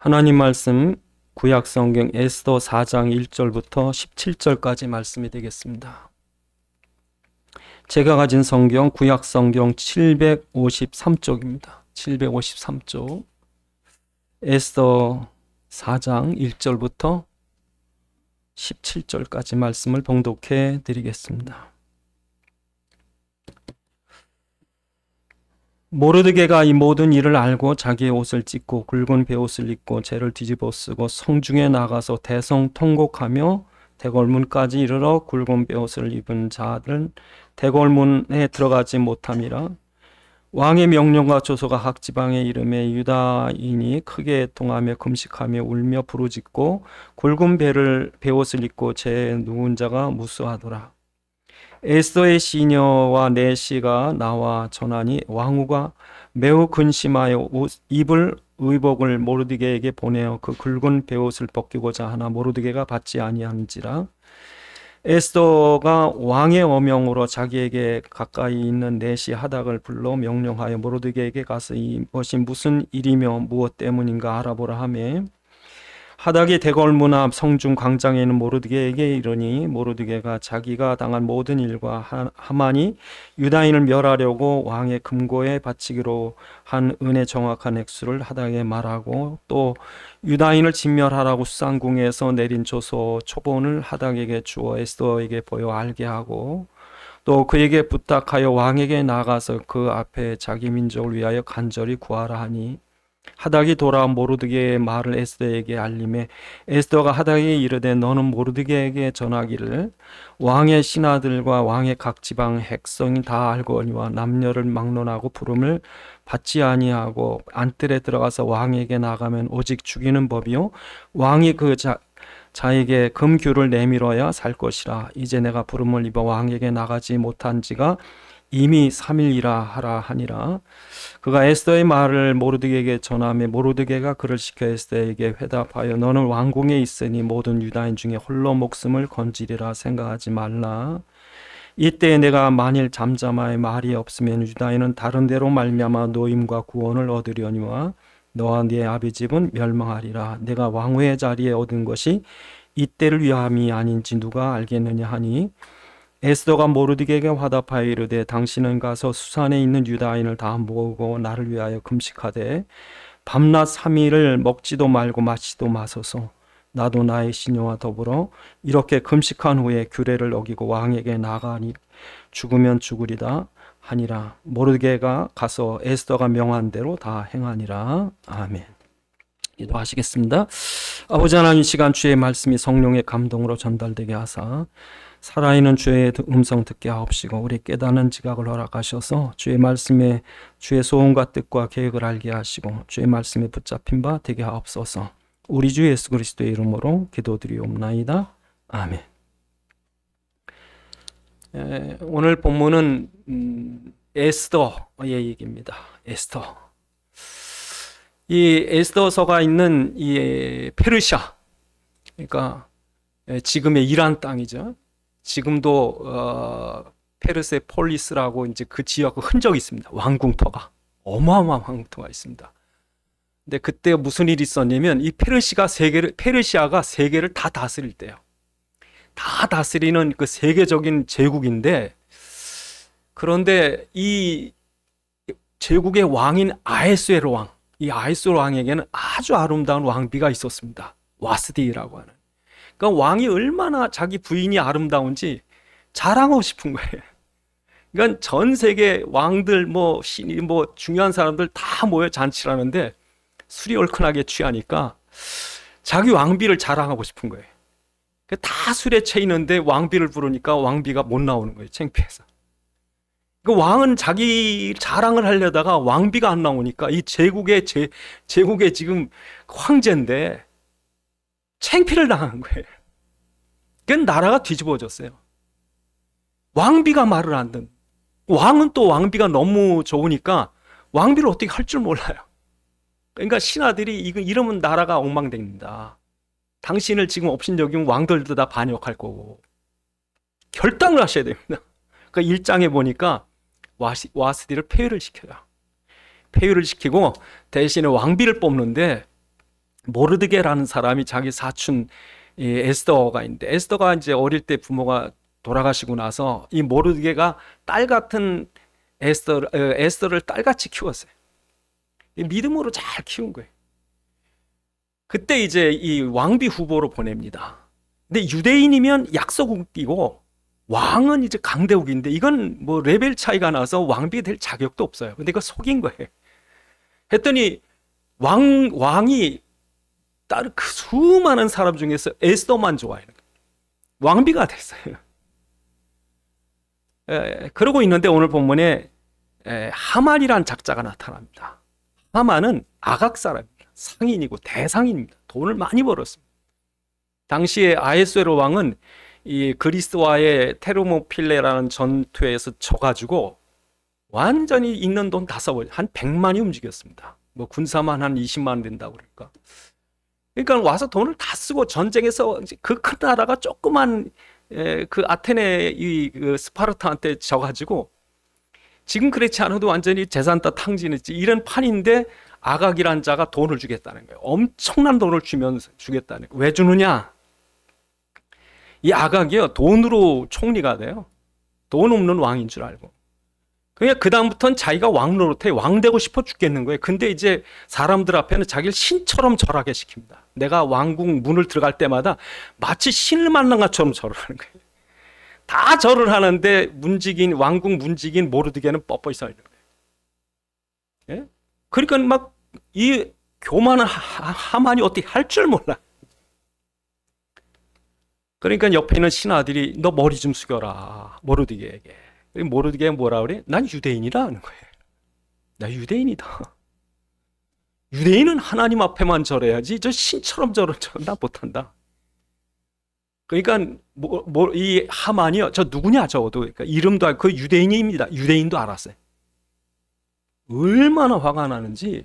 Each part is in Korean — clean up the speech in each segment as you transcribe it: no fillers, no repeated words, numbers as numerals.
하나님 말씀 구약 성경 에스더 4장 1절부터 17절까지 말씀이 되겠습니다. 제가 가진 성경 구약 성경 753쪽입니다. 753쪽 에스더 4장 1절부터 17절까지 말씀을 봉독해 드리겠습니다. 모르드게가 이 모든 일을 알고 자기의 옷을 찢고 굵은 베옷을 입고 재를 뒤집어 쓰고 성중에 나가서 대성통곡하며 대궐문까지 이르러 굵은 베옷을 입은 자들은 대궐문에 들어가지 못함이라. 왕의 명령과 조서가 각 지방에 이름에 유다인이 크게 애통하며 금식하며 울며 부르짖고 굵은 베옷을 입고 재 누운 자가 무수하더라. 에스더의 시녀와 내 시가 나와 전하니 왕후가 매우 근심하여 입을 의복을 모르드게에게 보내어 그 굵은 베옷을 벗기고자 하나 모르드게가 받지 아니한지라. 에스더가 왕의 어명으로 자기에게 가까이 있는 내시 하닥을 불러 명령하여 모르드게에게 가서 이것이 무슨 일이며 무엇 때문인가 알아보라 하며 하닥이 대궐문 앞 성중 광장에 있는 모르드게에게 이르니 모르드게가 자기가 당한 모든 일과 하만이 유다인을 멸하려고 왕의 금고에 바치기로 한 은의 정확한 액수를 하닥에 말하고 또 유다인을 진멸하라고 수상궁에서 내린 조서 초본을 하닥에게 주어 에스더에게 보여 알게 하고 또 그에게 부탁하여 왕에게 나가서 그 앞에 자기 민족을 위하여 간절히 구하라 하니 하닥이 돌아와 모르드게의 말을 에스더에게 알림해 에스더가 하닥에게 이르되 너는 모르드게에게 전하기를 왕의 신하들과 왕의 각 지방 백성이 다 알거니와 남녀를 막론하고 부름을 받지 아니하고 안뜰에 들어가서 왕에게 나가면 오직 죽이는 법이요 왕이 그 자에게 금규를 내밀어야 살 것이라. 이제 내가 부름을 입어 왕에게 나가지 못한 지가 이미 3일이라 하라 하니라. 그가 에스더의 말을 모르드게에게 전하며 모르드게가 그를 시켜 에스더에게 회답하여 너는 왕궁에 있으니 모든 유다인 중에 홀로 목숨을 건지리라 생각하지 말라. 이때 내가 만일 잠잠하여 말이 없으면 유다인은 다른 데로 말미암아 노임과 구원을 얻으려니와 너와 네 아비 집은 멸망하리라. 내가 왕후의 자리에 얻은 것이 이때를 위함이 아닌지 누가 알겠느냐 하니 에스더가 모르드게에게 화답하여 이르되 당신은 가서 수산에 있는 유다인을 다 모으고 나를 위하여 금식하되 밤낮 3일을 먹지도 말고 마시지도 마소서. 나도 나의 시녀와 더불어 이렇게 금식한 후에 규례를 어기고 왕에게 나가니 죽으면 죽으리다 하니라. 모르드게가 가서 에스더가 명한 대로 다 행하니라. 아멘. 기도하시겠습니다. 아버지 하나님, 이 시간 주의 말씀이 성령의 감동으로 전달되게 하사 살아있는 주의 음성 듣게 하옵시고 우리 깨닫는 지각을 허락하셔서 주의 말씀에 주의 소원과 뜻과 계획을 알게 하시고 주의 말씀에 붙잡힌 바 되게 하옵소서. 우리 주 예수 그리스도의 이름으로 기도드리옵나이다. 아멘. 오늘 본문은 에스더의 얘기입니다. 에스더. 이 에스더서가 있는 이 페르시아, 그러니까 지금의 이란 땅이죠. 지금도 페르세폴리스라고 이제 그 지역 흔적이 있습니다. 왕궁터가 어마어마한 왕궁터가 있습니다. 근데 그때 무슨 일이 있었냐면 이 페르시아가 세계를 다 다스릴 때요. 다 다스리는 그 세계적인 제국인데, 그런데 이 제국의 왕인 아하수에로 왕, 이 아하수에로 왕에게는 아주 아름다운 왕비가 있었습니다. 와스디라고 하는. 그러니까 왕이 얼마나 자기 부인이 아름다운지 자랑하고 싶은 거예요. 그러니까 전 세계 왕들, 신이, 중요한 사람들 다 모여 잔치를 하는데 술이 얼큰하게 취하니까 자기 왕비를 자랑하고 싶은 거예요. 다 술에 취했는데 왕비를 부르니까 왕비가 못 나오는 거예요. 창피해서. 그 왕은 자기 자랑을 하려다가 왕비가 안 나오니까 이 제국의 지금 황제인데 창피를 당한 거예요. 그 나라가 뒤집어졌어요. 왕비가 말을 안 듣는. 왕은 또 왕비가 너무 좋으니까 왕비를 어떻게 할 줄 몰라요. 그러니까 신하들이 이러면 나라가 엉망됩니다. 당신을 지금 업신여기면 왕들도 다 반역할 거고 결단을 하셔야 됩니다. 그러니까 1장에 보니까 와스디를 폐위를 시켜요. 폐위를 시키고 대신에 왕비를 뽑는데 모르드게라는 사람이 자기 사촌 에스더가 있는데, 에스더가 이제 어릴 때 부모가 돌아가시고 나서 이 모르드게가 딸 같은 에스더를 딸같이 키웠어요. 믿음으로 잘 키운 거예요. 그때 이제 이 왕비 후보로 보냅니다. 근데 유대인이면 약소국이고 왕은 이제 강대국인데, 이건 뭐 레벨 차이가 나서 왕비가 될 자격도 없어요. 근데 이거 속인 거예요. 했더니 왕이 다른 그 수많은 사람 중에서 에스더만 좋아하는 거예요. 왕비가 됐어요. 그러고 있는데 오늘 본문에 하만이란 작자가 나타납니다. 하만은 아각 사람입니다. 상인이고 대상인입니다. 돈을 많이 벌었습니다. 당시에 아하수에로 왕은 이 그리스와의 테르모필레라는 전투에서 져가지고 완전히 있는 돈 다 써버려. 한 100만이 움직였습니다. 뭐 군사만 한 20만 된다고 그럴까. 그러니까 와서 돈을 다 쓰고 전쟁에서 그 큰 나라가 조그만 그 아테네 그 스파르타한테 져가지고, 지금 그렇지 않아도 완전히 재산 다 탕진했지, 이런 판인데 아각이란 자가 돈을 주겠다는 거예요. 엄청난 돈을 주겠다는 거예요. 왜 주느냐? 이 아각이요, 돈으로 총리가 돼요. 돈 없는 왕인 줄 알고. 그냥 그 다음부터는 자기가 왕 노릇해. 왕 되고 싶어 죽겠는 거예요. 근데 이제 사람들 앞에는 자기를 신처럼 절하게 시킵니다. 내가 왕궁 문을 들어갈 때마다 마치 신을 만난 것처럼 절을 하는 거예요. 다 절을 하는데 왕궁 문직인 모르드게는 뻣뻣이 서 있는 거예요. 예? 그러니까 막 이 교만한 하만이 어떻게 할 줄 몰라. 그러니까 옆에 있는 신하들이 너 머리 좀 숙여라, 모르드게에게. 모르드게가 뭐라 그래? 난 유대인이라 하는 거예요. 나 유대인이다. 유대인은 하나님 앞에만 절해야지, 저 신처럼 절은 나 못한다. 그러니까 이 하만이요, 저 누구냐 저도, 그러니까 이름도 알고, 그 유대인입니다. 유대인도 알았어요. 얼마나 화가 나는지.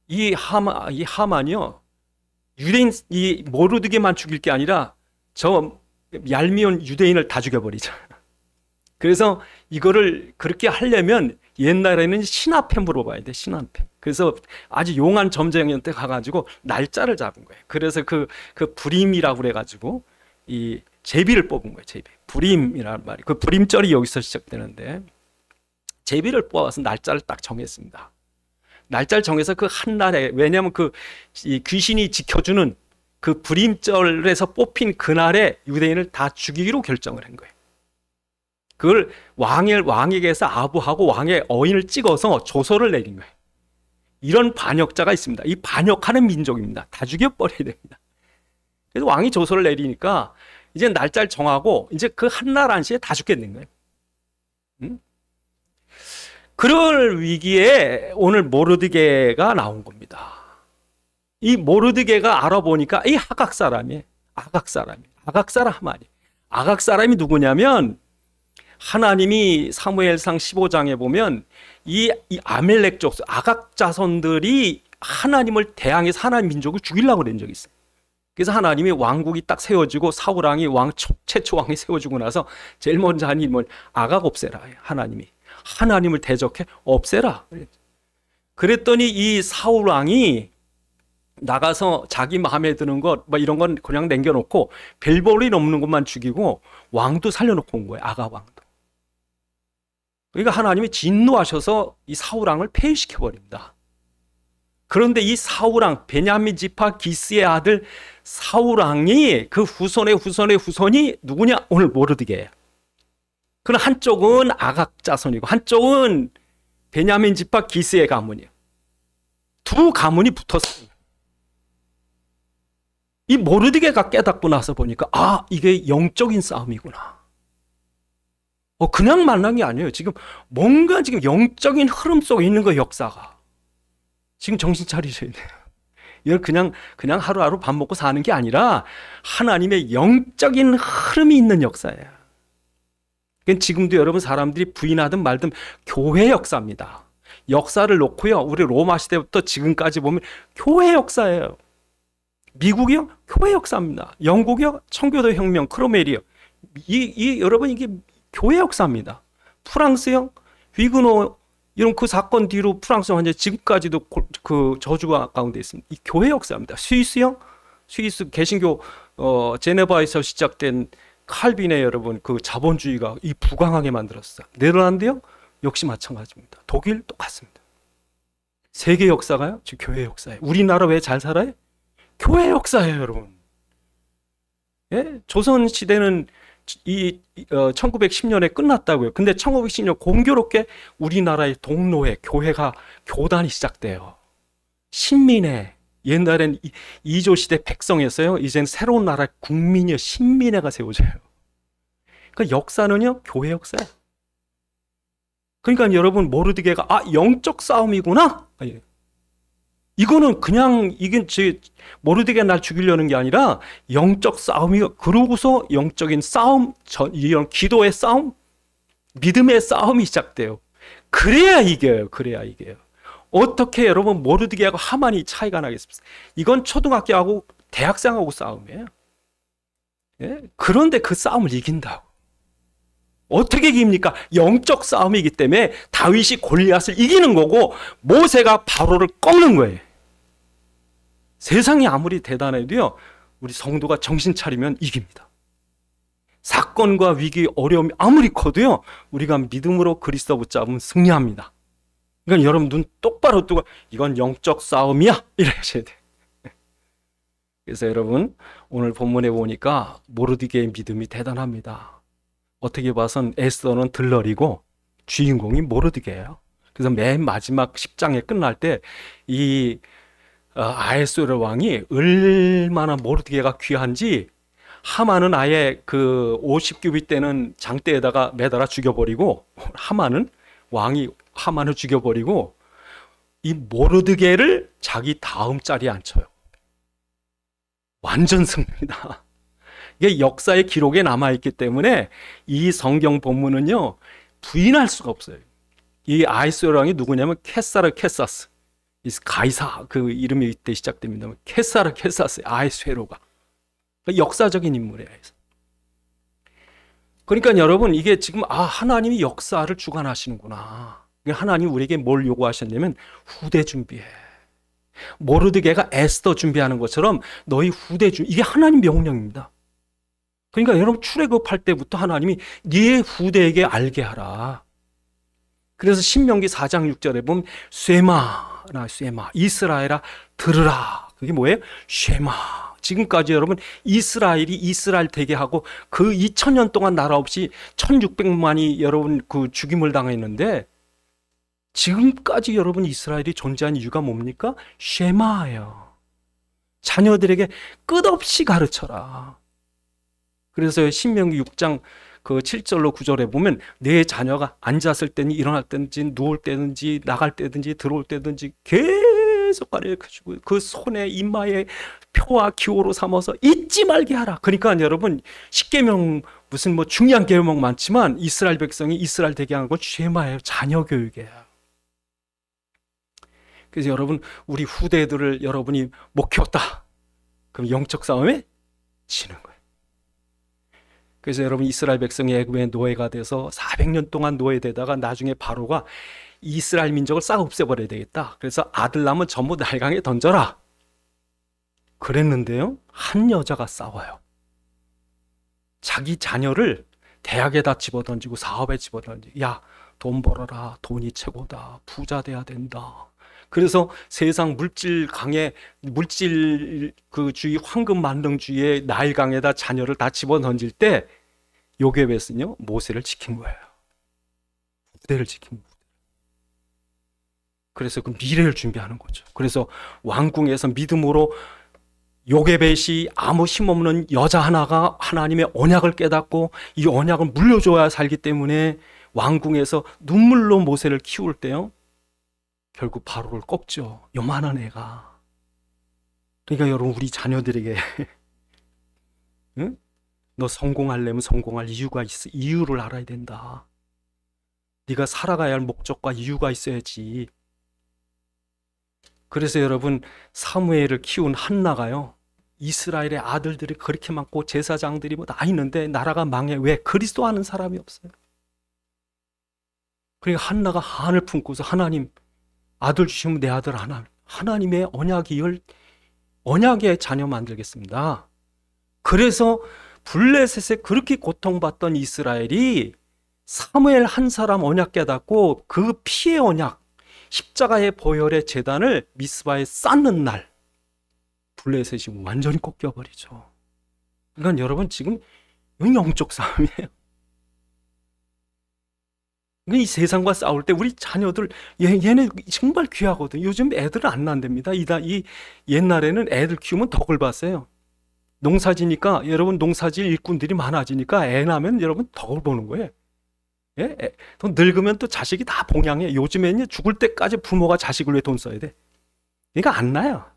이 하만이요, 유대인 이 모르드게만 죽일 게 아니라 저 얄미운 유대인을 다 죽여버리죠. 그래서 이거를 그렇게 하려면 옛날에는 신하패 물어봐야 돼, 신하패. 그래서 아주 용한 점쟁이한테 가가지고 날짜를 잡은 거예요. 그래서 그 불임이라고 그래가지고 이 제비를 뽑은 거예요. 제비. 불임이라는 말이, 그 불임절이 여기서 시작되는데, 제비를 뽑아서 날짜를 딱 정했습니다. 날짜를 정해서 그 한 날에, 왜냐하면 이 귀신이 지켜주는 그 불임절에서 뽑힌 그날에 유대인을 다 죽이기로 결정을 한 거예요. 그걸 왕에게서 아부하고 왕의 어인을 찍어서 조서를 내린 거예요. 이런 반역자가 있습니다. 이 반역하는 민족입니다. 다 죽여버려야 됩니다. 그래서 왕이 조서를 내리니까 이제 날짜를 정하고 이제 그 한날 한시에 다 죽겠는 거예요. 응? 그럴 위기에 오늘 모르드게가 나온 겁니다. 이 모르드게가 알아보니까 이 아각 사람이 아각 사람이 누구냐면, 하나님이 사무엘상 15장에 보면 이 아멜렉 족 아각 자손들이 하나님을 대항해서 하나님 민족을 죽이려고 그런 적이 있어요. 그래서 하나님이 왕국이 딱 세워지고 사울 왕이 최초 왕이 세워지고 나서 제일 먼저 한 일을 아각 없애라. 하나님을 대적해 없애라. 그랬더니 이 사울 왕이 나가서 자기 마음에 드는 것 이런 건 그냥 남겨놓고 별볼일 없는 것만 죽이고 왕도 살려놓고 온 거예요. 아각 왕도. 그러니까 하나님이 진노하셔서 이 사울 왕을 폐위시켜 버립니다. 그런데 이 사울 왕, 베냐민 지파 기스의 아들 사울 왕이 그 후손의 후손이 누구냐? 오늘 모르드게예요. 그럼 한쪽은 아각 자손이고 한쪽은 베냐민 지파 기스의 가문이에요. 두 가문이 붙었어요. 이 모르드게가 깨닫고 나서 보니까 이게 영적인 싸움이구나. 그냥 만난 게 아니에요. 지금 뭔가 지금 영적인 흐름 속에 있는 거예요, 역사가. 지금 정신 차리셔야 돼요. 이걸 그냥 하루하루 밥 먹고 사는 게 아니라 하나님의 영적인 흐름이 있는 역사예요. 지금도 여러분 사람들이 부인하든 말든 교회 역사입니다. 역사를 놓고요, 우리 로마 시대부터 지금까지 보면 교회 역사예요. 미국이요? 교회 역사입니다. 영국이요? 청교도 혁명, 크로멜이요. 여러분 이게 교회 역사입니다. 프랑스요? 위그노 이런 그 사건 뒤로 프랑스 완전 지금까지도 그 저주가 가운데 있습니다. 이 교회 역사입니다. 스위스요? 스위스 개신교 제네바에서 시작된 칼빈의 여러분 그 자본주의가 이 부강하게 만들었어요. 네덜란드요? 역시 마찬가지입니다. 독일 똑같습니다. 세계 역사가요? 지금 교회 역사예요. 우리나라 왜 잘 살아요? 교회 역사예요, 여러분. 예? 조선 시대는 1910년에 끝났다고요. 근데 1910년 공교롭게 우리나라의 동로에 교회가 교단이 시작돼요. 신민회. 옛날엔 이조 시대 백성이었어요. 이젠 새로운 나라 국민이요. 신민회가 세워져요. 그러니까 역사는요, 교회 역사예요. 그러니까 여러분 모르드게가 영적 싸움이구나. 이거는 그냥 이게 모르드게 날 죽이려는 게 아니라 영적 싸움이 그러고서 영적인 싸움, 이런 기도의 싸움, 믿음의 싸움이 시작돼요. 그래야 이겨요. 그래야 이겨요. 어떻게 여러분 모르드게하고 하만이 차이가 나겠습니까? 이건 초등학교하고 대학생하고 싸움이에요. 예? 그런데 그 싸움을 이긴다고. 어떻게 이깁니까? 영적 싸움이기 때문에 다윗이 골리앗을 이기는 거고 모세가 바로를 꺾는 거예요. 세상이 아무리 대단해도요, 우리 성도가 정신 차리면 이깁니다. 사건과 위기, 어려움이 아무리 커도요, 우리가 믿음으로 그리스도 붙잡으면 승리합니다. 그러니까 여러분 눈 똑바로 뜨고 이건 영적 싸움이야 이러셔야 돼요. 그래서 여러분 오늘 본문에 보니까 모르드게의 믿음이 대단합니다. 어떻게 봐선 에스더는 들러리고 주인공이 모르드게예요. 그래서 맨 마지막 10장에 끝날 때 이 아하수에로 왕이 얼마나 모르드게가 귀한지 하만은 아예 그 50규빗 되는 장대에다가 매달아 죽여버리고 왕이 하만을 죽여버리고 이 모르드게를 자기 다음 자리에 앉혀요. 완전 승리다. 이게 역사의 기록에 남아있기 때문에 이 성경 본문은요 부인할 수가 없어요. 이 아하수에로 왕이 누구냐면 케사르 케사스, 가이사 그 이름이 이때 시작됩니다. 케사르 케사스 아하수에로가 역사적인 인물이에요. 그러니까 여러분 이게 지금 하나님이 역사를 주관하시는구나. 하나님 우리에게 뭘 요구하셨냐면 후대 준비해. 모르드게가 에스더 준비하는 것처럼 너희 후대 이게 하나님 명령입니다. 그러니까 여러분 출애굽할 때부터 하나님이 네 후대에게 알게 하라. 그래서 신명기 4장 6절에 보면 쇠마 이스라엘아 들으라. 그게 뭐예요? 쉐마. 지금까지 여러분 이스라엘이 이스라엘 되게 하고 그 2000년 동안 나라 없이 1600만이 여러분 그 죽임을 당했는데 지금까지 여러분 이스라엘이 존재한 이유가 뭡니까? 쉐마예요. 자녀들에게 끝없이 가르쳐라. 그래서 신명기 6장 그 7절로 9절에 보면 내 자녀가 앉았을 때니 일어날 때든지 누울 때든지 나갈 때든지 들어올 때든지 계속 가르쳐주고 그 손에 이마에 표와 기호로 삼아서 잊지 말게 하라. 그러니까 여러분 10계명 무슨 뭐 중요한 계명 많지만 이스라엘 백성이 이스라엘 되게 하는 건 쉐마예요. 자녀 교육이에요. 그래서 여러분 우리 후대들을 여러분이 못 키웠다. 그럼 영적 싸움에 지는 거예요. 그래서 여러분 이스라엘 백성이 애굽의 노예가 돼서 400년 동안 노예되다가 나중에 바로가 이스라엘 민족을 싹 없애버려야 되겠다. 그래서 아들 낳으면 전부 날강에 던져라. 그랬는데요. 한 여자가 싸워요. 자기 자녀를 대학에다 집어던지고 사업에 집어던지고 야, 돈 벌어라. 돈이 최고다. 부자 돼야 된다. 그래서 세상 물질 그 주의 황금 만능주의의 나일강에다 자녀를 다 집어던질 때 요게벳은요 모세를 지킨 거예요. 후대를 지킨 거예요. 그래서 그 미래를 준비하는 거죠. 그래서 왕궁에서 믿음으로 요게벳이 아무 힘없는 여자 하나가 하나님의 언약을 깨닫고 이 언약을 물려줘야 살기 때문에 왕궁에서 눈물로 모세를 키울 때요 결국 바로를 꺾죠. 요만한 애가. 그러니까 여러분 우리 자녀들에게 응? 너 성공하려면 성공할 이유가 있어. 이유를 알아야 된다. 네가 살아가야 할 목적과 이유가 있어야지. 그래서 여러분 사무엘을 키운 한나가요. 이스라엘의 아들들이 그렇게 많고 제사장들이 뭐 다 있는데 나라가 망해. 왜? 그리스도 아는 사람이 없어요. 그러니까 한나가 한을 품고서 하나님 아들 주시면 내 아들 하나님의 언약의 자녀 만들겠습니다. 그래서 블레셋에 그렇게 고통받던 이스라엘이 사무엘 한 사람 언약 깨닫고 그 피의 언약, 십자가의 보혈의 제단을 미스바에 쌓는 날 블레셋이 완전히 꺾여버리죠. 그러니까 여러분 지금 영적 싸움이에요. 이 세상과 싸울 때 우리 자녀들 얘네 정말 귀하거든. 요즘 애들은 안 난답니다. 이 옛날에는 애들 키우면 덕을 봤어요. 농사지니까 여러분 농사질 일꾼들이 많아지니까 애 낳으면 여러분 덕을 보는 거예요. 예? 또 늙으면 또 자식이 다 봉양해. 요즘에는 죽을 때까지 부모가 자식을 위해 돈 써야 돼. 그러니까 안 나요.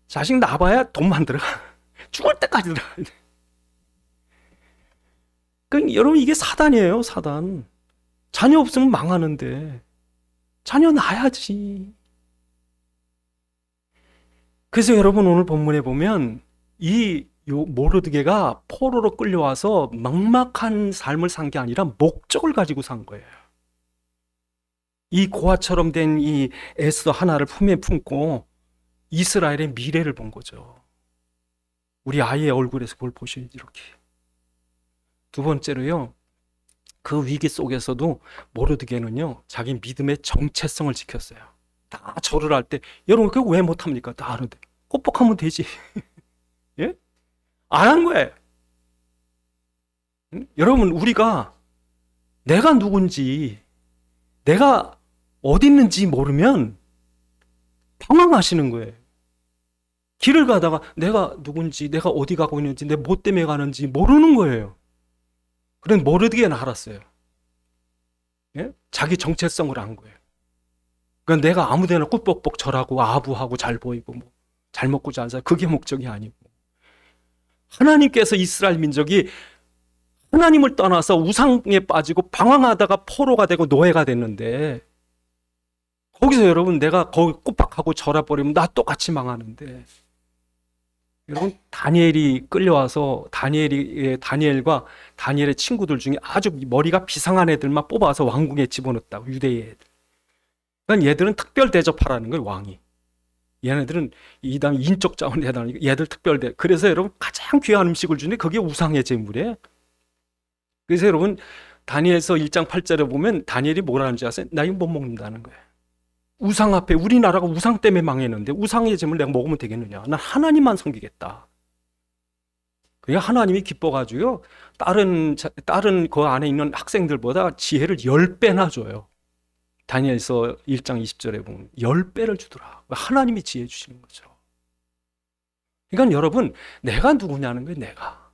자식 낳아봐야 돈만 들어가. 죽을 때까지 들어가야 돼. 그러니까 여러분 이게 사단이에요. 사단. 자녀 없으면 망하는데 자녀 낳아야지. 그래서 여러분 오늘 본문에 보면 이 모르드게가 포로로 끌려와서 막막한 삶을 산 게 아니라 목적을 가지고 산 거예요. 이 고아처럼 된 이 에스더 하나를 품에 품고 이스라엘의 미래를 본 거죠. 우리 아이의 얼굴에서 그걸 보셔야지 이렇게. 두 번째로요. 그 위기 속에서도 모르드게는요. 자기 믿음의 정체성을 지켰어요. 다 절을 할 때 여러분 그거 왜 못합니까? 다 하는데 꼼뻑하면 되지. 예? 안 한 거예요. 응? 여러분 우리가 내가 누군지 내가 어디 있는지 모르면 방황하시는 거예요. 길을 가다가 내가 누군지 내가 어디 가고 있는지 내 뭐 때문에 가는지 모르는 거예요. 그런 모르드게는 알았어요. 예? 자기 정체성을 안 거예요. 그러니까 내가 아무데나 꿀뻑뻑 절하고 아부하고 잘 보이고 뭐 잘 먹고 잘 살 그게 목적이 아니고 하나님께서 이스라엘 민족이 하나님을 떠나서 우상에 빠지고 방황하다가 포로가 되고 노예가 됐는데 거기서 여러분 내가 거기 꿀뻑하고 절해버리면 나 똑같이 망하는데 여러분 다니엘이 끌려와서 다니엘과 다니엘의 친구들 중에 아주 머리가 비상한 애들만 뽑아서 왕궁에 집어넣었다고 유대의 애들. 그러니까 얘들은 특별 대접하라는 거예요 왕이. 얘네들은 이당 인적 자원에 해당하니까 얘들 특별 대. 그래서 여러분 가장 귀한 음식을 주는데 그게 우상의 제물이에요. 그래서 여러분 다니엘서 1장 8절에 보면 다니엘이 뭐라는 줄 아세요? 나 이거 못 먹는다는 거예요. 우상 앞에 우리나라가 우상 때문에 망했는데 우상의 제물 내가 먹으면 되겠느냐? 난 하나님만 섬기겠다. 그게 하나님이 기뻐가지고요. 다른 그 안에 있는 학생들보다 지혜를 10배나 줘요. 다니엘서 1장 20절에 보면 10배를 주더라. 하나님이 지혜 주시는 거죠. 그러니까 여러분 내가 누구냐는 거예요. 내가.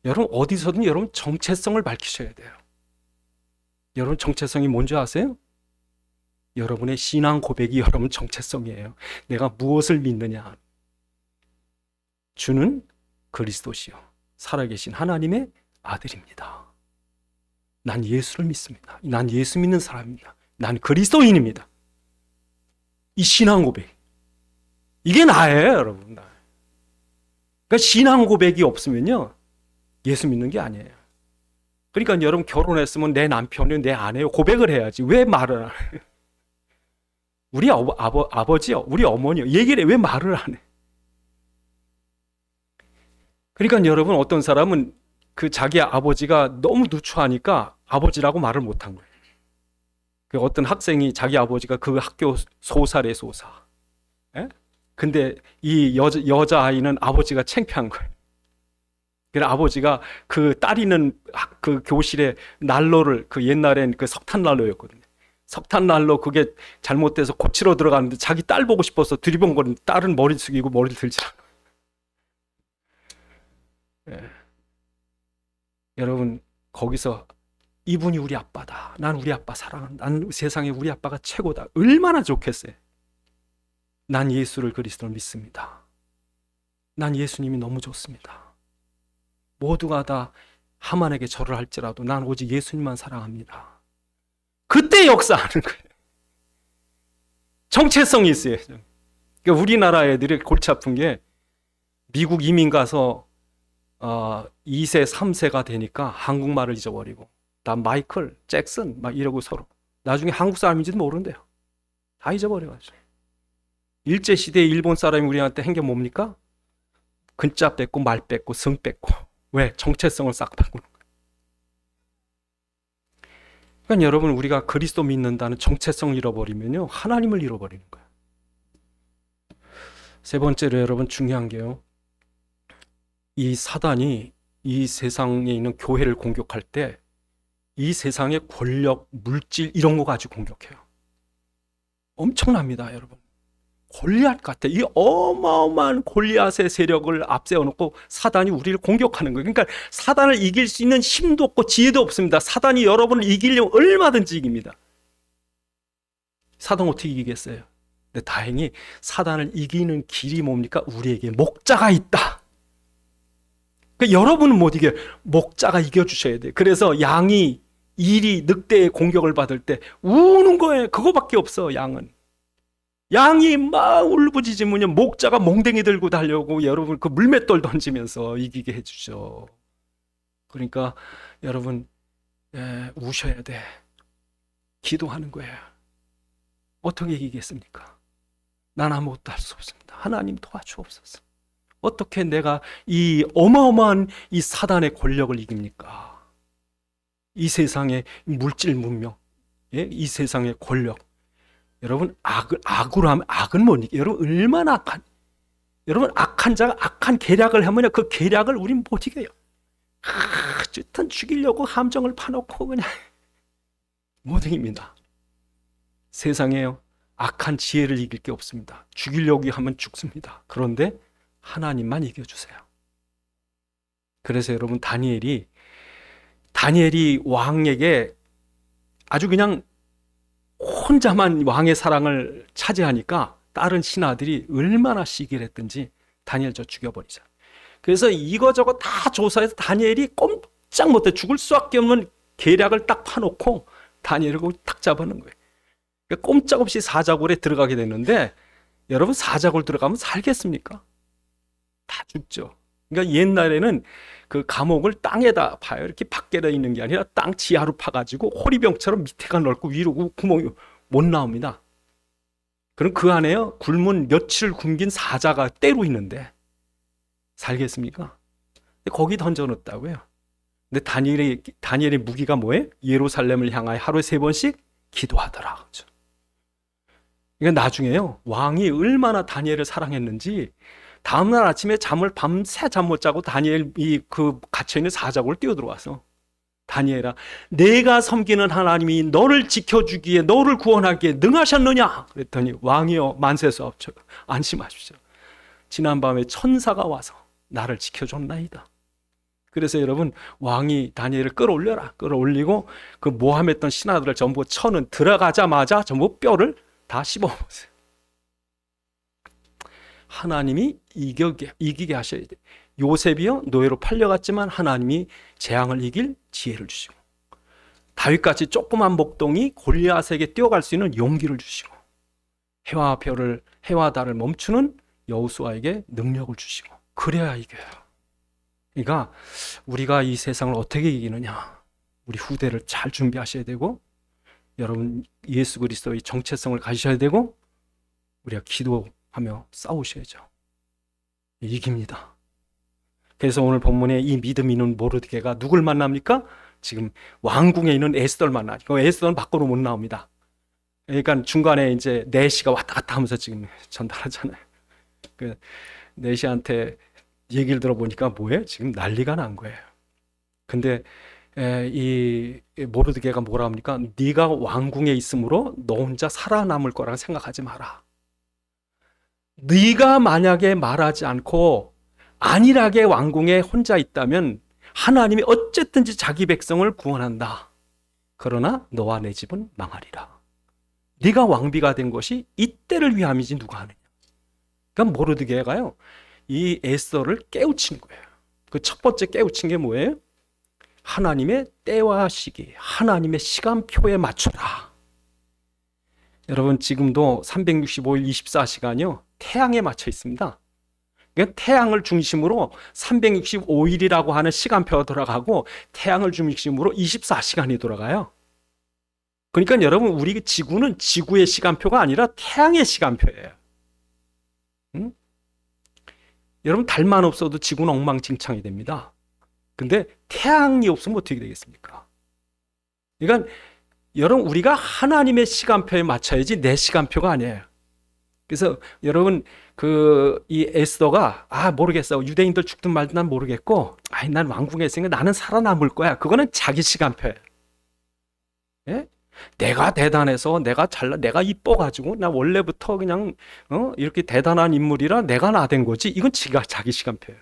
여러분 어디서든 여러분 정체성을 밝히셔야 돼요. 여러분 정체성이 뭔지 아세요? 여러분의 신앙 고백이 여러분 정체성이에요. 내가 무엇을 믿느냐. 주는 그리스도시요 살아계신 하나님의 아들입니다. 난 예수를 믿습니다. 난 예수 믿는 사람입니다. 난 그리스도인입니다. 이 신앙 고백. 이게 나예요, 여러분. 그러니까 신앙 고백이 없으면요. 예수 믿는 게 아니에요. 그러니까 여러분 결혼했으면 내 남편이 내 아내요. 고백을 해야지. 왜 말을 안 해요? 우리 아버지요, 우리 어머니요. 얘기를 해. 왜 말을 안 해? 그러니까 여러분 어떤 사람은 그 자기 아버지가 너무 누추하니까 아버지라고 말을 못한 거예요. 그 어떤 학생이 자기 아버지가 그 학교 소사래 소사. 예? 근데 이 여자아이는 아버지가 창피한 거예요. 그래서 아버지가 그 딸 있는 그 교실에 난로를 그 옛날엔 그 석탄 난로였거든요. 석탄 난로 그게 잘못돼서 고치러 들어가는데 자기 딸 보고 싶어서 두리번거리는 딸은 머리 숙이고 머리를 들지 않아요. 예. 여러분 거기서 이분이 우리 아빠다. 난 우리 아빠 사랑한다. 난 세상에 우리 아빠가 최고다. 얼마나 좋겠어요. 난 예수를 그리스도를 믿습니다. 난 예수님이 너무 좋습니다. 모두가 다 하만에게 절을 할지라도 난 오직 예수님만 사랑합니다. 그때 역사하는 거예요. 정체성이 있어요. 그러니까 우리나라 애들이 골치 아픈 게 미국 이민 가서 2세, 3세가 되니까 한국말을 잊어버리고 다 마이클 잭슨 막 이러고 서로 나중에 한국 사람인지도 모른대요. 다 잊어버려가지고. 일제시대에 일본 사람이 우리한테 한 게 뭡니까? 근자 뺏고 말 뺏고 성 뺏고. 왜? 정체성을 싹 바꾸는 거예요. 그러니까 여러분, 우리가 그리스도 믿는다는 정체성을 잃어버리면요, 하나님을 잃어버리는 거예요. 세 번째로 여러분 중요한 게요, 이 사단이 이 세상에 있는 교회를 공격할 때 이 세상의 권력, 물질 이런 거 가지고 공격해요. 엄청납니다, 여러분. 골리앗 같아. 이 어마어마한 골리앗의 세력을 앞세워놓고 사단이 우리를 공격하는 거예요. 그러니까 사단을 이길 수 있는 힘도 없고 지혜도 없습니다. 사단이 여러분을 이기려면 얼마든지 이깁니다. 사단 어떻게 이기겠어요? 근데 다행히 사단을 이기는 길이 뭡니까? 우리에게 목자가 있다. 그러니까 여러분은 못 이겨요. 목자가 이겨주셔야 돼요. 그래서 양이 일이 늑대의 공격을 받을 때 우는 거예요. 그거밖에 없어. 양이 막 울부짖으면 목자가 몽댕이 들고 달려오고 여러분 그 물맷돌 던지면서 이기게 해주죠. 그러니까 여러분 우셔야 돼. 기도하는 거예요. 어떻게 이기겠습니까? 난 아무것도 할 수 없습니다. 하나님 도와주옵소서. 어떻게 내가 이 어마어마한 이 사단의 권력을 이깁니까? 이 세상의 물질 문명, 이 세상의 권력. 여러분, 악으로 하면 악은 못 이겨요. 여러분, 얼마나 여러분, 악한 자가 악한 계략을 하면 그 계략을 우린 못 이겨요. 어쨌든 죽이려고 함정을 파놓고 그냥 못 이깁니다. 세상에요, 악한 지혜를 이길 게 없습니다. 죽이려고 하면 죽습니다. 그런데 하나님만 이겨주세요. 그래서 여러분, 다니엘이 왕에게 아주 그냥 혼자만 왕의 사랑을 차지하니까 다른 신하들이 얼마나 시기를 했든지 다니엘 저 죽여버리자. 그래서 이거저거 다 조사해서 다니엘이 꼼짝 못해 죽을 수밖에 없는 계략을 딱 파놓고 다니엘을 딱 잡아놓은 거예요. 그러니까 꼼짝없이 사자굴에 들어가게 됐는데 여러분, 사자굴 들어가면 살겠습니까? 다 죽죠. 그러니까 옛날에는 그 감옥을 땅에다 파요. 이렇게 밖에다 있는 게 아니라 땅 지하로 파가지고 호리병처럼 밑에가 넓고 위로 구멍이 못 나옵니다. 그럼 그 안에요, 굶은 며칠 굶긴 사자가 때로 있는데 살겠습니까? 거기 던져놓았다고요. 근데 다니엘의 무기가 뭐예요? 예루살렘을 향하여 하루에 3번씩 기도하더라. 그렇죠? 그러니까 나중에요, 왕이 얼마나 다니엘을 사랑했는지 다음날 아침에 밤새 잠 못 자고 다니엘이 그 갇혀있는 사자굴을 뛰어들어와서 다니엘아, 내가 섬기는 하나님이 너를 지켜주기에 너를 구원하기에 능하셨느냐? 그랬더니 왕이여 만세수없죠. 안심하십시오. 지난밤에 천사가 와서 나를 지켜줬나이다. 그래서 여러분, 왕이 다니엘을 끌어올리고 그 모함했던 신하들을 전부 쳐는 들어가자마자 전부 뼈를 다 씹어먹었어요. 하나님이 이기게 하셔야 돼요. 요셉이요, 노예로 팔려갔지만 하나님이 재앙을 이길 지혜를 주시고, 다윗같이 조그만 목동이 골리앗에게 뛰어갈 수 있는 용기를 주시고, 해와 별을, 해와 달을 멈추는 여호수아에게 능력을 주시고, 그래야 이겨요. 그러니까 우리가 이 세상을 어떻게 이기느냐, 우리 후대를 잘 준비하셔야 되고, 여러분 예수 그리스도의 정체성을 가지셔야 되고, 우리가 기도하며 싸우셔야죠. 이깁니다. 그래서 오늘 본문에 이 믿음 있는 모르드게가 누굴 만납니까? 지금 왕궁에 있는 에스더를 만나죠. 에스더는 밖으로 못 나옵니다. 그러니까 중간에 이제 네시가 왔다 갔다 하면서 지금 전달하잖아요. 그 네시한테 얘기를 들어보니까 뭐예요? 지금 난리가 난 거예요. 근데 이 모르드게가 뭐라 합니까? 네가 왕궁에 있으므로 너 혼자 살아남을 거라고 생각하지 마라. 네가 만약에 말하지 않고 안일하게 왕궁에 혼자 있다면 하나님이 어쨌든지 자기 백성을 구원한다. 그러나 너와 내 집은 망하리라. 네가 왕비가 된 것이 이때를 위함이지 누가 하느냐. 그러니까 모르드게가요, 이 에스더를 깨우친 거예요. 그 첫 번째 깨우친 게 뭐예요? 하나님의 때와 시기, 하나님의 시간표에 맞춰라. 여러분 지금도 365일 24시간이요 태양에 맞춰 있습니다. 그러니까 태양을 중심으로 365일이라고 하는 시간표가 돌아가고 태양을 중심으로 24시간이 돌아가요. 그러니까 여러분 우리 지구는 지구의 시간표가 아니라 태양의 시간표예요. 응? 여러분 달만 없어도 지구는 엉망진창이 됩니다. 근데 태양이 없으면 어떻게 되겠습니까? 그러니까 여러분 우리가 하나님의 시간표에 맞춰야지 내 시간표가 아니에요. 그래서 여러분 이 에스더가 모르겠어. 유대인들 죽든 말든 난 모르겠고 난 왕궁에 있으니까 나는 살아남을 거야. 그거는 자기 시간표예요. 예? 내가 대단해서 내가 잘나 내가 이뻐가지고 나 원래부터 그냥 이렇게 대단한 인물이라 내가 나댄 거지. 이건 자기 시간표예요.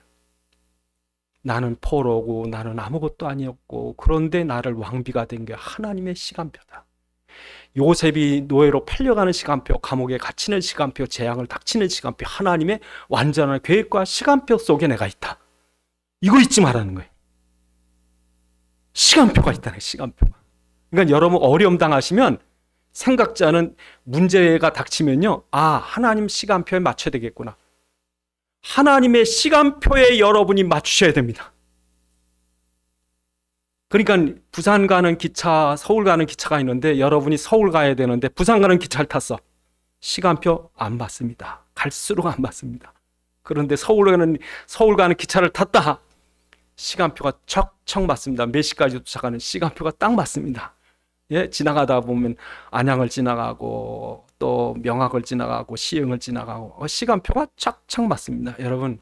나는 포로고 나는 아무것도 아니었고 그런데 나를 왕비가 된 게 하나님의 시간표다. 요셉이 노예로 팔려가는 시간표, 감옥에 갇히는 시간표, 재앙을 닥치는 시간표, 하나님의 완전한 계획과 시간표 속에 내가 있다. 이거 잊지 말라는 거예요. 시간표가 있다는 거예요. 시간표가. 그러니까 여러분 어려움 당하시면 생각지 않은 문제가 닥치면요. 하나님 시간표에 맞춰야 되겠구나. 하나님의 시간표에 여러분이 맞추셔야 됩니다. 그러니까 부산 가는 기차, 서울 가는 기차가 있는데 여러분이 서울 가야 되는데 부산 가는 기차를 탔어. 시간표 안 맞습니다. 갈수록 안 맞습니다. 그런데 서울 가는 기차를 탔다. 시간표가 척척 맞습니다. 몇 시까지 도착하는 시간표가 딱 맞습니다. 예, 지나가다 보면 안양을 지나가고 또 명학을 지나가고 시흥을 지나가고 시간표가 척척 맞습니다. 여러분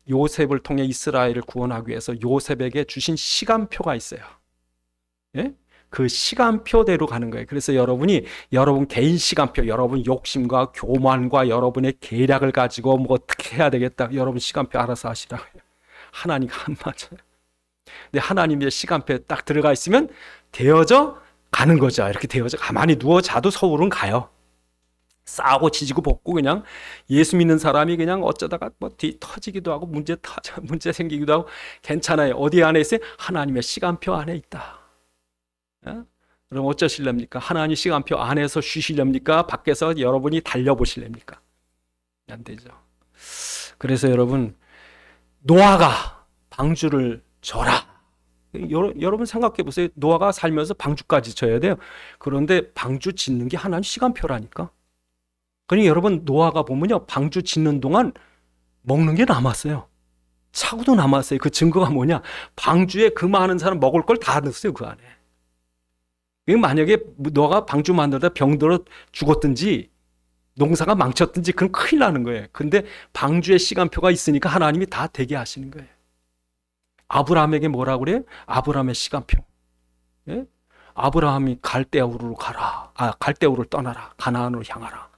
요셉을 통해 이스라엘을 구원하기 위해서 요셉에게 주신 시간표가 있어요. 예? 그 시간표대로 가는 거예요. 그래서 여러분 개인 시간표, 여러분 욕심과 교만과 여러분의 계략을 가지고 뭐 어떻게 해야 되겠다. 여러분 시간표 알아서 하시라고요. 하나님과 안 맞아요. 근데 하나님의 시간표에 딱 들어가 있으면 되어져 가는 거죠. 이렇게 되어져 가만히 누워 자도 서울은 가요. 싸우고 지지고 볶고 그냥 예수 믿는 사람이 그냥 어쩌다가 뭐 뒤 터지기도 하고 문제 생기기도 하고 괜찮아요. 어디 안에 있어요? 하나님의 시간표 안에 있다. 그럼 어쩌실랍니까? 하나님 시간표 안에서 쉬실랍니까? 밖에서 여러분이 달려보실랍니까? 안 되죠. 그래서 여러분 노아가 방주를 져라. 여러분 생각해 보세요. 노아가 살면서 방주까지 져야 돼요. 그런데 방주 짓는 게 하나님 시간표라니까. 그러니 여러분 노아가 보면요. 방주 짓는 동안 먹는 게 남았어요. 차고도 남았어요. 그 증거가 뭐냐? 방주에 그 많은 사람 먹을 걸 다 넣었어요. 그 안에. 만약에 노아가 방주 만들다 병들어 죽었든지 농사가 망쳤든지 그건 큰일 나는 거예요. 근데 방주의 시간표가 있으니까 하나님이 다 되게 하시는 거예요. 아브라함에게 뭐라고 그래요? 아브라함의 시간표. 예? 아브라함이 갈대우르로 가라. 갈대우르를 떠나라. 가나안으로 향하라.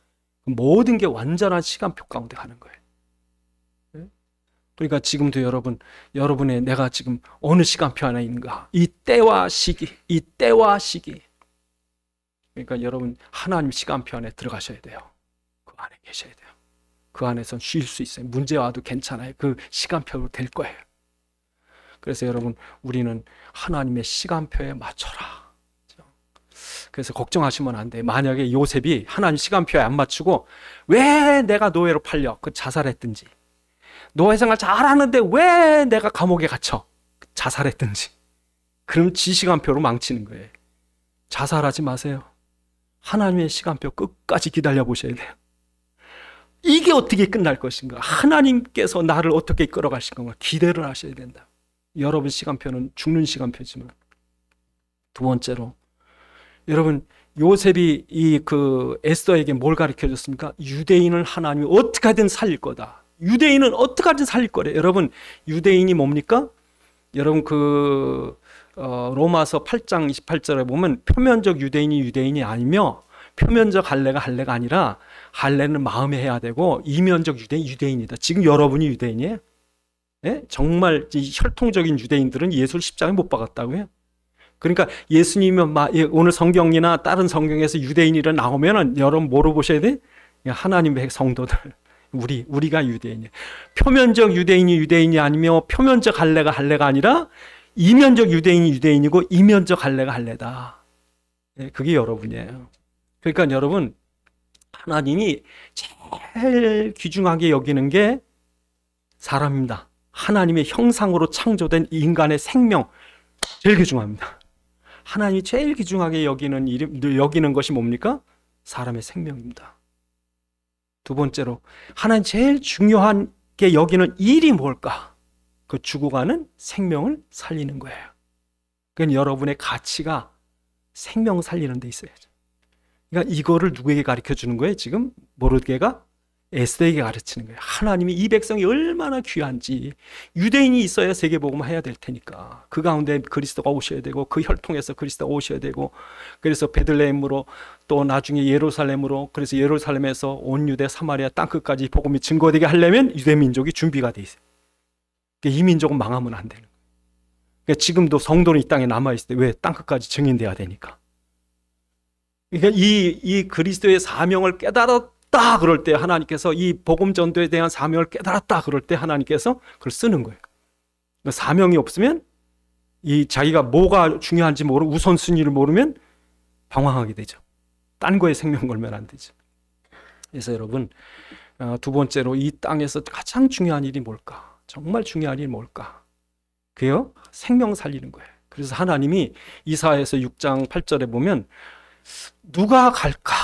모든 게 완전한 시간표 가운데 가는 거예요. 예? 그러니까 지금도 여러분의 내가 지금 어느 시간표 안에 있는가? 이 때와 시기. 그러니까 여러분 하나님 시간표 안에 들어가셔야 돼요. 그 안에 계셔야 돼요. 그 안에선 쉴 수 있어요. 문제 와도 괜찮아요. 그 시간표로 될 거예요. 그래서 여러분 우리는 하나님의 시간표에 맞춰라. 그래서 걱정하시면 안 돼. 만약에 요셉이 하나님 시간표에 안 맞추고 왜 내가 노예로 팔려? 자살했든지 노예 생활 잘하는데 왜 내가 감옥에 갇혀? 자살했든지 그럼 지 시간표로 망치는 거예요. 자살하지 마세요. 하나님의 시간표 끝까지 기다려 보셔야 돼요. 이게 어떻게 끝날 것인가? 하나님께서 나를 어떻게 끌어가실 건가? 기대를 하셔야 된다. 여러분 시간표는 죽는 시간표지만 두 번째로 여러분 요셉이 에스더에게 뭘 가르쳐 줬습니까? 유대인을 하나님이 어떻게든 살릴 거다. 유대인은 어떻게든 살릴 거래. 여러분 유대인이 뭡니까? 여러분 로마서 8장 28절에 보면 표면적 유대인이 아니며 표면적 할례가 아니라 할례는 마음에 해야 되고 이면적 유대인이다. 지금 여러분이 유대인이에요. 예? 정말 혈통적인 유대인들은 예수를 십자가에 못 박았다고요. 그러니까 예수님이 오늘 성경이나 다른 성경에서 유대인이라 나오면은 여러분 뭐로 보셔야 돼? 하나님의 성도들, 우리가 유대인이에요. 표면적 유대인이 아니며 표면적 할례가 아니라 이면적 유대인이고 이면적 할례다. 예, 그게 여러분이에요. 그러니까 여러분 하나님이 제일 귀중하게 여기는 게 사람입니다. 하나님의 형상으로 창조된 인간의 생명, 제일 귀중합니다. 하나님이 제일 귀중하게 여기는 것이 뭡니까? 사람의 생명입니다. 두 번째로 하나님 제일 중요하게 여기는 일이 뭘까? 그 죽어가는 생명을 살리는 거예요. 그러니까 여러분의 가치가 생명 살리는 데 있어야죠. 그러니까 이거를 누구에게 가르쳐 주는 거예요? 지금 모르드게가 에스더에게 가르치는 거예요. 하나님이 이 백성이 얼마나 귀한지, 유대인이 있어야 세계복음 해야 될 테니까 그 가운데 그리스도가 오셔야 되고 그 혈통에서 그리스도가 오셔야 되고, 그래서 베들레헴으로 또 나중에 예루살렘으로, 그래서 예루살렘에서 온 유대 사마리아 땅끝까지 복음이 증거되게 하려면 유대 민족이 준비가 돼 있어요. 그러니까 이 민족은 망하면 안 되는 거예요. 그러니까 지금도 성도는 이 땅에 남아있을 때 왜? 땅끝까지 증인돼야 되니까. 그러니까 이 그리스도의 사명을 깨달았다 그럴 때 하나님께서, 이 복음 전도에 대한 사명을 깨달았다 그럴 때 하나님께서 그걸 쓰는 거예요. 그러니까 사명이 없으면, 이 자기가 뭐가 중요한지 모르고 우선순위를 모르면 방황하게 되죠. 딴 거에 생명 걸면 안 되죠. 그래서 여러분, 두 번째로 이 땅에서 가장 중요한 일이 뭘까? 정말 중요한 일이 뭘까? 그게요, 생명 살리는 거예요. 그래서 하나님이 이사야에서 6장 8절에 보면 누가 갈까?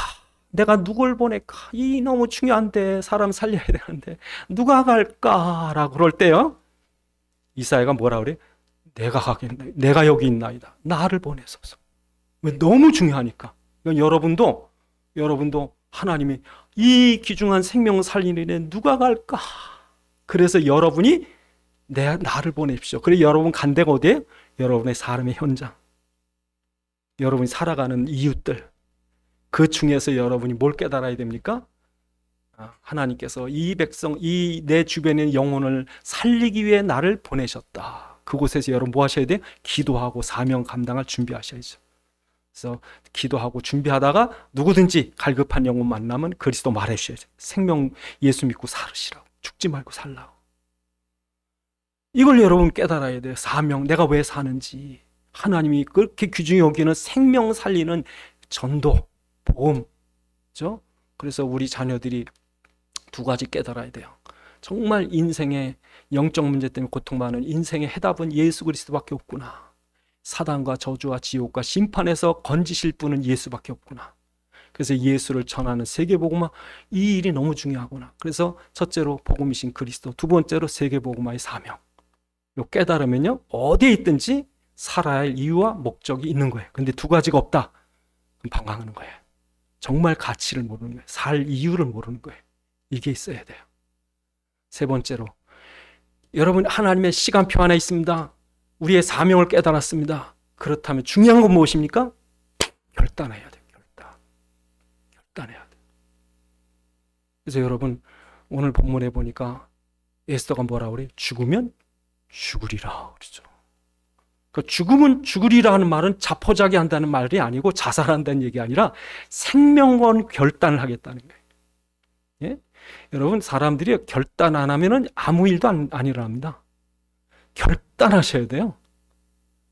내가 누굴 보낼까? 이 너무 중요한데, 사람 살려야 되는데 누가 갈까라고 그럴 때요, 이사야가 뭐라 그래? 내가 가겠나? 내가 여기 있나이다. 나를 보내소서. 왜? 너무 중요하니까. 여러분도 하나님이 이 귀중한 생명 살리는 데 누가 갈까? 그래서 여러분이 나를 보내십시오. 그래, 여러분 간 데가 어디예요? 여러분의 삶의 현장, 여러분이 살아가는 이웃들, 그 중에서 여러분이 뭘 깨달아야 됩니까? 하나님께서 이 백성, 이 내 주변의 영혼을 살리기 위해 나를 보내셨다. 그곳에서 여러분 뭐 하셔야 돼요? 기도하고 사명 감당할 준비하셔야죠. 그래서 기도하고 준비하다가 누구든지 갈급한 영혼 만나면 그리스도 말해주셔야죠. 생명 예수 믿고 살으시라고, 죽지 말고 살라고. 이걸 여러분 깨달아야 돼요. 사명, 내가 왜 사는지. 하나님이 그렇게 귀중히 여기는 생명 살리는 전도, 복음, 그렇죠? 그래서 우리 자녀들이 두 가지 깨달아야 돼요. 정말 인생의 영적 문제 때문에 고통받는 인생의 해답은 예수 그리스도밖에 없구나. 사단과 저주와 지옥과 심판에서 건지실 분은 예수밖에 없구나. 그래서 예수를 전하는 세계복음화, 이 일이 너무 중요하구나. 그래서 첫째로 복음이신 그리스도, 두 번째로 세계복음화의 사명. 요 깨달으면요, 어디에 있든지 살아야 할 이유와 목적이 있는 거예요. 근데 두 가지가 없다, 그럼 방황하는 거예요. 정말 가치를 모르는 거예요. 살 이유를 모르는 거예요. 이게 있어야 돼요. 세 번째로, 여러분 하나님의 시간표 하나 있습니다. 우리의 사명을 깨달았습니다. 그렇다면 중요한 건 무엇입니까? 결단해야 돼요. 결단해야 돼요. 그래서 여러분, 오늘 본문에 보니까 에스더가 뭐라 그래요? 죽으면 죽으리라 그러죠. 그 죽으면 죽으리라는 말은 자포자기 한다는 말이 아니고 자살한다는 얘기 아니라 생명건 결단을 하겠다는 거예요. 예? 여러분, 사람들이 결단 안 하면은 아무 일도 안 일어납니다. 결단하셔야 돼요.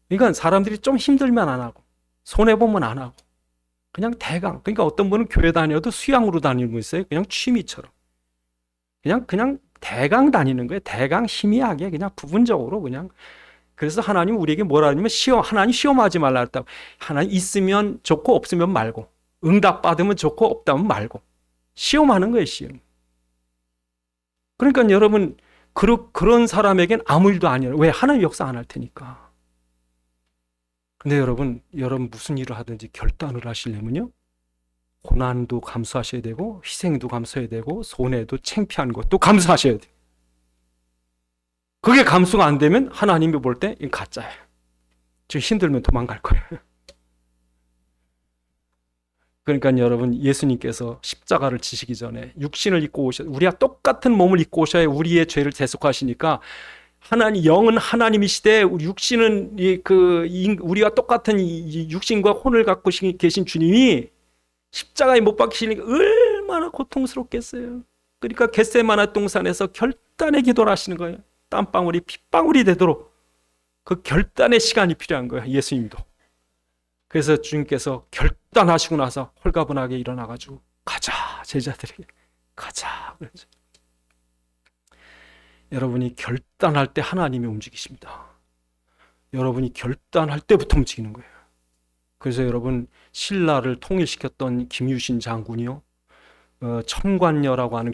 그러니까 사람들이 좀 힘들면 안 하고, 손해보면 안 하고, 그냥 대강. 그러니까 어떤 분은 교회 다녀도 수양으로 다니는 거 있어요. 그냥 취미처럼. 그냥 대강 다니는 거예요. 대강 희미하게, 그냥 부분적으로 그냥. 그래서 하나님 우리에게 뭐라 하냐면, 하나님 시험하지 말라 했다고. 하나님 있으면 좋고 없으면 말고, 응답 받으면 좋고 없다면 말고. 시험하는 거예요, 시험. 그러니까 여러분, 그런 사람에겐 아무 일도 아니에요. 왜? 하나님 역사 안 할 테니까. 근데 여러분 무슨 일을 하든지 결단을 하시려면요, 고난도 감수하셔야 되고, 희생도 감수해야 되고, 손해도 창피한 것도 감수하셔야 돼요. 그게 감수가 안 되면 하나님이 볼 때 이건 가짜예요. 저 힘들면 도망갈 거예요. 그러니까 여러분, 예수님께서 십자가를 지시기 전에 육신을 입고 우리와 똑같은 몸을 입고 오셔야 우리의 죄를 대속하시니까, 하나님, 영은 하나님이시되 우리 육신은 우리와 똑같은 육신과 혼을 갖고 계신 주님이 십자가에 못 박히시니까 얼마나 고통스럽겠어요. 그러니까 겟세마네 동산에서 결단의 기도를 하시는 거예요. 땀방울이 핏방울이 되도록 그 결단의 시간이 필요한 거예요, 예수님도. 그래서 주님께서 결단하시고 나서 홀가분하게 일어나가지고 가자, 제자들에게 가자. 여러분이 결단할 때 하나님이 움직이십니다. 여러분이 결단할 때부터 움직이는 거예요. 그래서 여러분, 신라를 통일시켰던 김유신 장군이요, 천관녀라고 하는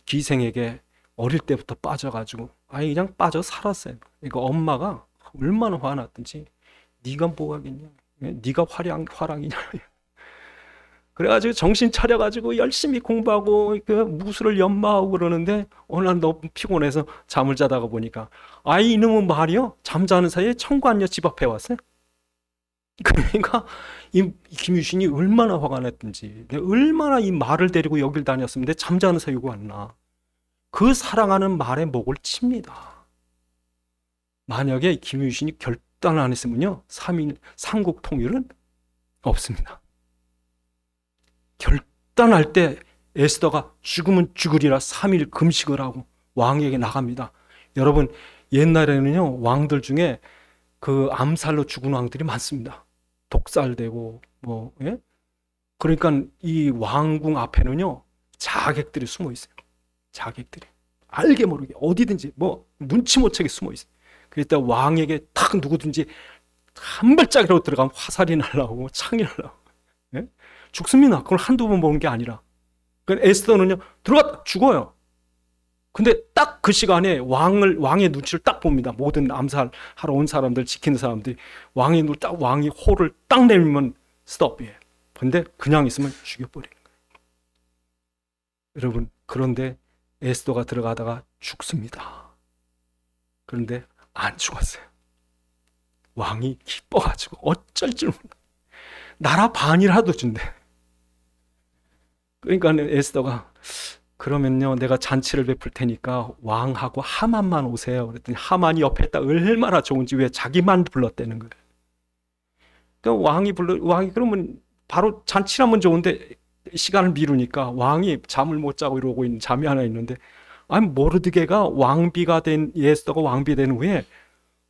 기생에게 어릴 때부터 빠져가지고 아예 그냥 빠져 살았어요. 그러니까 엄마가 얼마나 화났든지 네가 뭐하겠냐, 네가 화랑이냐. 그래가지고 정신 차려가지고 열심히 공부하고 그 무술을 연마하고 그러는데 어느 날 너무 피곤해서 잠을 자다가 보니까 아이 이놈은 말이요, 잠자는 사이에 천관녀 집 앞에 왔어요. 그러니까 이 김유신이 얼마나 화가 났든지, 얼마나 이 말을 데리고 여길 다녔으면 내 잠자는 사이에 왔나. 그 사랑하는 말에 목을 칩니다. 만약에 김유신이 결단을 안 했으면요, 삼국 통일은 없습니다. 결단할 때 에스더가 죽으면 죽으리라 3일 금식을 하고 왕에게 나갑니다. 여러분, 옛날에는요, 왕들 중에 그 암살로 죽은 왕들이 많습니다. 독살되고 예? 그러니까 이 왕궁 앞에는요, 자객들이 숨어 있어요. 자객들이 알게 모르게 어디든지 눈치 못 채게 숨어 있어요. 그랬다 왕에게 탁 누구든지 한 발짝이라도 들어가면 화살이 날라오고 창이 날라오고, 예? 죽습니다. 그걸 한두 번 보는 게 아니라. 그러니까 에스더는요, 들어갔다 죽어요. 근데 딱 그 시간에 왕의 눈치를 딱 봅니다. 모든 암살하러 온 사람들, 지키는 사람들이 왕이 호를 딱 내밀면 스톱이에요. 근데 그냥 있으면 죽여버리는 거예요. 여러분, 그런데 에스더가 들어가다가 죽습니다. 그런데 안 죽었어요. 왕이 기뻐가지고 어쩔 줄 몰라. 나라 반이라도 준대. 그러니까 에스더가, 그러면요, 내가 잔치를 베풀 테니까 왕하고 하만만 오세요. 그랬더니 하만이 옆에 있다 얼마나 좋은지 왜 자기만 불렀다는 거예요. 그러니까 왕이 그러면 바로 잔치라면 좋은데 시간을 미루니까 왕이 잠을 못 자고 이러고 있는 잠이 하나 있는데, 아니 모르드게가 에스더가 왕비 된 후에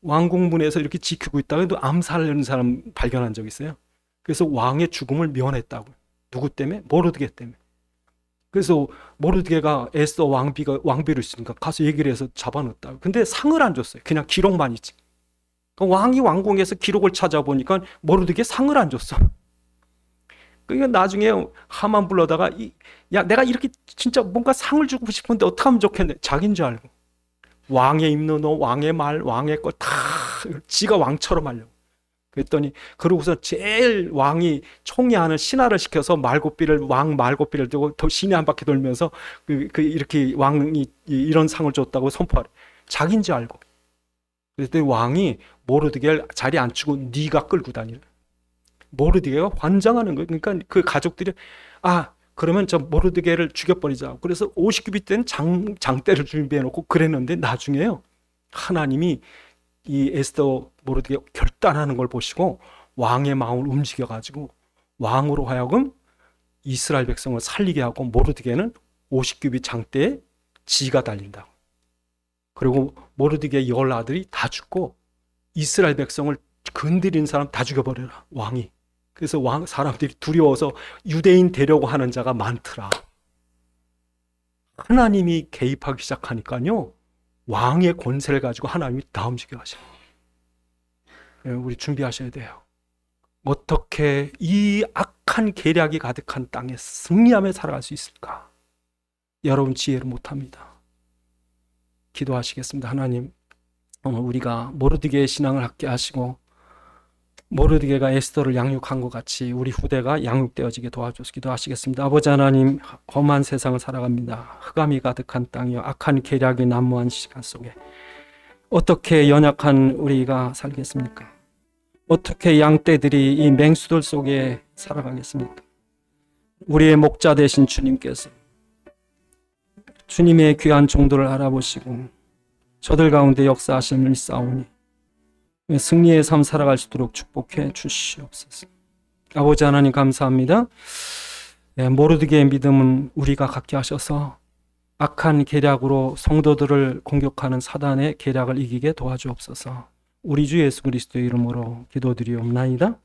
왕궁문에서 이렇게 지키고 있다가 또 암살하는 사람 발견한 적이 있어요. 그래서 왕의 죽음을 면했다고. 누구 때문에? 모르드게 때문에. 그래서 모르드게가 에스더 왕비로 있으니까 가서 얘기를 해서 잡아넣었다. 근데 상을 안 줬어요. 그냥 기록만 있지. 그러니까 왕이 왕궁에서 기록을 찾아보니까 모르드게 상을 안 줬어. 그러니까 나중에 하만 불러다가 야, 내가 이렇게 진짜 뭔가 상을 주고 싶은데 어떻게 하면 좋겠네. 자기인 줄 알고 왕의 입는 옷, 왕의 말, 왕의 것 다 지가 왕처럼 하려고. 그랬더니 그러고서 제일 왕이 총애하는 신하를 시켜서 왕 말고삐를 두고 더 시내 한 바퀴 돌면서 이렇게 왕이 이런 상을 줬다고 선포하래. 자기인 줄 알고. 그랬더니 왕이 모르드게를 자리에 앉히고 네가 끌고 다니래. 모르드게가 환장하는 거예요. 그러니까 그 가족들이 그러면 저 모르드게를 죽여버리자. 그래서 50규빗 된 장대를 준비해놓고 그랬는데 나중에요, 하나님이 이 에스더 모르드게 결단하는 걸 보시고 왕의 마음을 움직여가지고 왕으로 하여금 이스라엘 백성을 살리게 하고 모르드게는 50규빗 장대에 지가 달린다고. 그리고 모르드게 10아들이 다 죽고 이스라엘 백성을 건드린 사람 다 죽여버려라, 왕이. 그래서 사람들이 두려워서 유대인 되려고 하는 자가 많더라. 하나님이 개입하기 시작하니까요, 왕의 권세를 가지고 하나님이 다 움직여 하셔요. 우리 준비하셔야 돼요. 어떻게 이 악한 계략이 가득한 땅에 승리하며 살아갈 수 있을까? 여러분 지혜를 못합니다. 기도하시겠습니다. 하나님, 오늘 우리가 모르드게의 신앙을 갖게 하시고 모르드게가 에스더를 양육한 것 같이 우리 후대가 양육되어지게 도와주셔서 기도하시겠습니다. 아버지 하나님, 험한 세상을 살아갑니다. 흑암이 가득한 땅이요, 악한 계략이 난무한 시간 속에 어떻게 연약한 우리가 살겠습니까? 어떻게 양떼들이 이 맹수들 속에 살아가겠습니까? 우리의 목자 되신 주님께서 주님의 귀한 종도를 알아보시고 저들 가운데 역사하심을 믿사오니 승리의 삶 살아갈 수 있도록 축복해 주시옵소서. 아버지 하나님 감사합니다. 모르드게의 믿음은 우리가 갖게 하셔서 악한 계략으로 성도들을 공격하는 사단의 계략을 이기게 도와주옵소서. 우리 주 예수 그리스도의 이름으로 기도드리옵나이다.